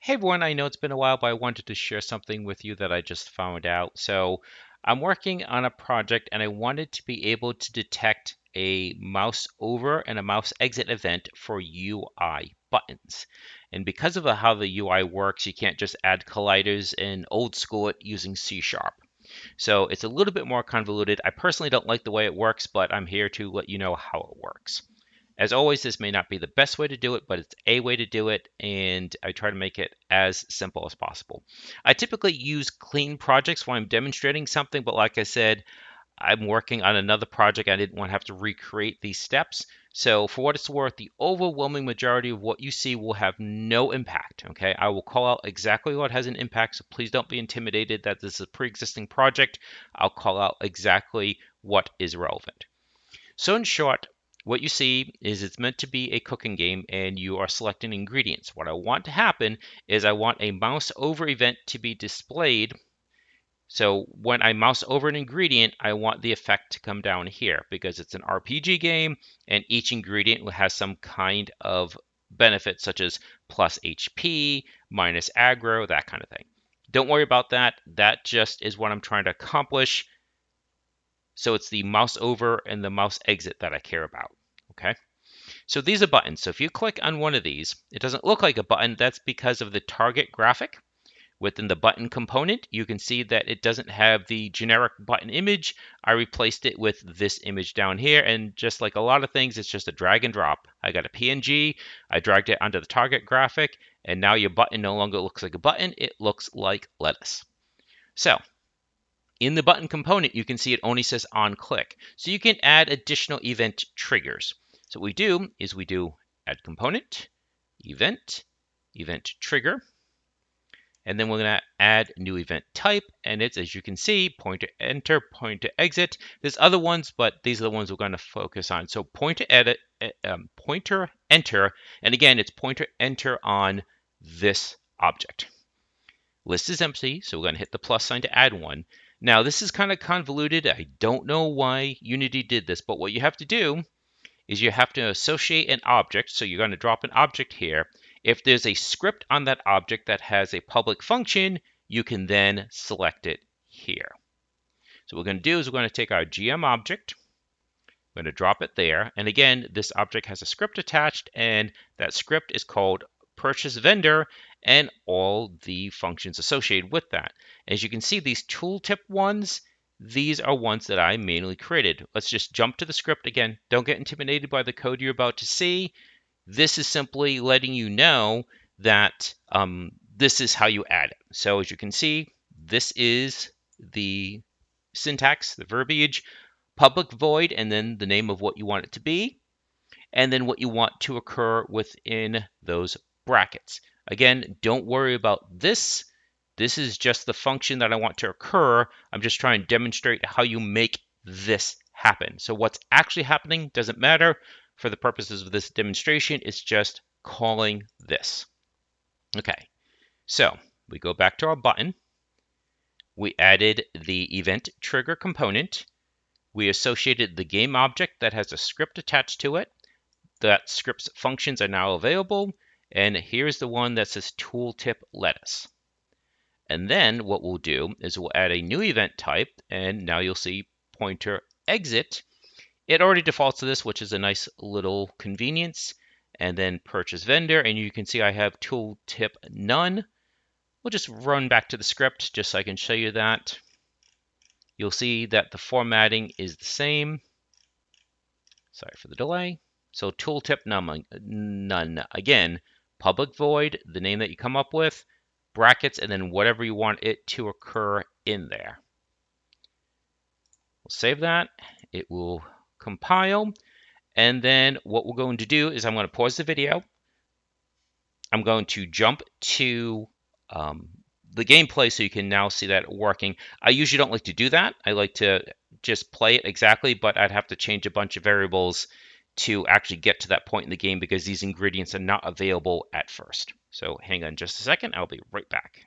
Hey everyone, I know it's been a while, but I wanted to share something with you that I just found out. So, I'm working on a project and I wanted to be able to detect a mouse over and a mouse exit event for UI buttons. And because of how the UI works, you can't just add colliders and old school it using C Sharp. So, it's a little bit more convoluted. I personally don't like the way it works, but I'm here to let you know how it works. As always, this may not be the best way to do it, but it's a way to do it, and I try to make it as simple as possible. I typically use clean projects when I'm demonstrating something, but like I said, I'm working on another project. I didn't want to have to recreate these steps. So, for what it's worth, the overwhelming majority of what you see will have no impact. Okay, I will call out exactly what has an impact, so please don't be intimidated that this is a pre existing project. I'll call out exactly what is relevant. So in short, what you see is it's meant to be a cooking game and you are selecting ingredients. What I want to happen is I want a mouse over event to be displayed. So when I mouse over an ingredient, I want the effect to come down here because it's an RPG game and each ingredient has some kind of benefit such as plus HP, minus aggro, that kind of thing. Don't worry about that. That just is what I'm trying to accomplish. So it's the mouse over and the mouse exit that I care about. Okay. So these are buttons. So if you click on one of these, it doesn't look like a button. That's because of the target graphic. Within the button component, you can see that it doesn't have the generic button image. I replaced it with this image down here. And just like a lot of things, it's just a drag and drop. I got a PNG, I dragged it onto the target graphic, and now your button no longer looks like a button. It looks like lettuce. So in the button component, you can see it only says on click. So you can add additional event triggers. So what we do is we do add component, event, event trigger, and then we're going to add new event type. And it's, as you can see, pointer enter, pointer exit. There's other ones, but these are the ones we're going to focus on. So pointer edit, pointer enter, and again, it's pointer enter on this object. List is empty, so we're going to hit the plus sign to add one. Now, this is kind of convoluted. I don't know why Unity did this, but what you have to do is you have to associate an object. So you're going to drop an object here. If there's a script on that object that has a public function, you can then select it here. So what we're going to do is we're going to take our GM object, we're going to drop it there. And again, this object has a script attached, and that script is called purchase vendor and all the functions associated with that. As you can see, these tooltip ones, these are ones that I manually created. Let's just jump to the script again. Don't get intimidated by the code you're about to see. This is simply letting you know that this is how you add it. So as you can see, this is the syntax, the verbiage, public void, and then the name of what you want it to be, and then what you want to occur within those brackets. Again, don't worry about this. This is just the function that I want to occur. I'm just trying to demonstrate how you make this happen. So what's actually happening doesn't matter. For the purposes of this demonstration, it's just calling this. Okay, so we go back to our button. We added the event trigger component. We associated the game object that has a script attached to it. That script's functions are now available. And here's the one that says tooltip lettuce. And then what we'll do is we'll add a new event type. And now you'll see pointer exit. It already defaults to this, which is a nice little convenience. And then purchase vendor. And you can see I have tooltip none. We'll just run back to the script just so I can show you that. You'll see that the formatting is the same. Sorry for the delay. So tooltip none. Again, public void, the name that you come up with, brackets, and then whatever you want it to occur in there. We'll save that. It will compile. And then what we're going to do is I'm going to pause the video. I'm going to jump to the gameplay so you can now see that working. I usually don't like to do that. I like to just play it exactly, but I'd have to change a bunch of variables to actually get to that point in the game because these ingredients are not available at first. So hang on just a second. I'll be right back.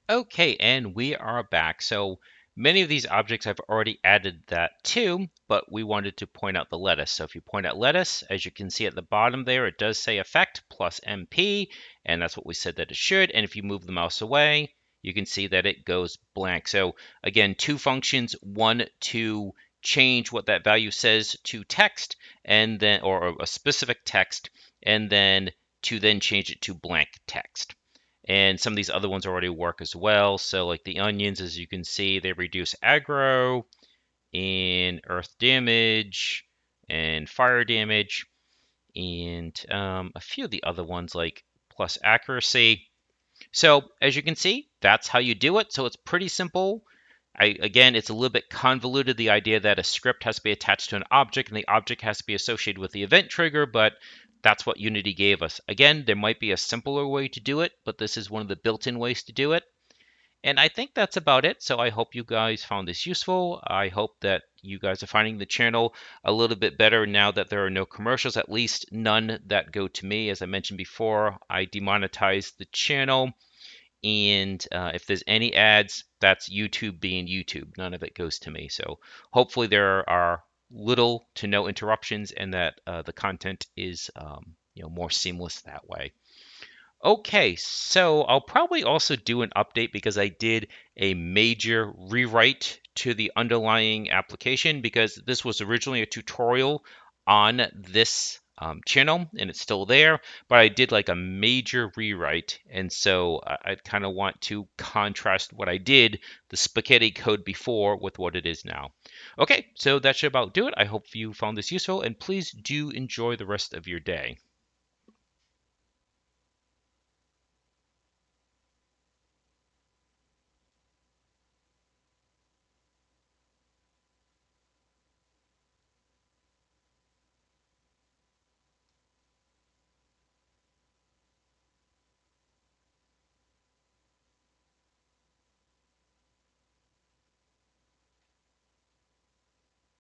Okay, and we are back. So Many of these objects I've already added that to, but we wanted to point out the lettuce. So if you point out lettuce, as you can see at the bottom there, it does say effect plus MP, and that's what we said that it should. And if you move the mouse away, you can see that it goes blank. So again, two functions, one to change what that value says to text, and then, or a specific text, and then to then change it to blank text. And some of these other ones already work as well. So like the onions, as you can see, they reduce aggro and earth damage and fire damage, and a few of the other ones like plus accuracy. So as you can see, that's how you do it. So it's pretty simple. Again, it's a little bit convoluted, the idea that a script has to be attached to an object and the object has to be associated with the event trigger, but that's what Unity gave us. Again, there might be a simpler way to do it, but this is one of the built-in ways to do it. And I think that's about it. So I hope you guys found this useful. I hope that you guys are finding the channel a little bit better now that there are no commercials, at least none that go to me. As I mentioned before, I demonetized the channel. And if there's any ads, that's YouTube being YouTube. None of it goes to me. So hopefully there are little to no interruptions and that the content is more seamless that way. Okay, so I'll probably also do an update because I did a major rewrite to the underlying application because this was originally a tutorial on this channel and it's still there, but I did like a major rewrite. And so I kind of want to contrast what I did, the spaghetti code before, with what it is now. Okay, so that should about do it. I hope you found this useful and please do enjoy the rest of your day.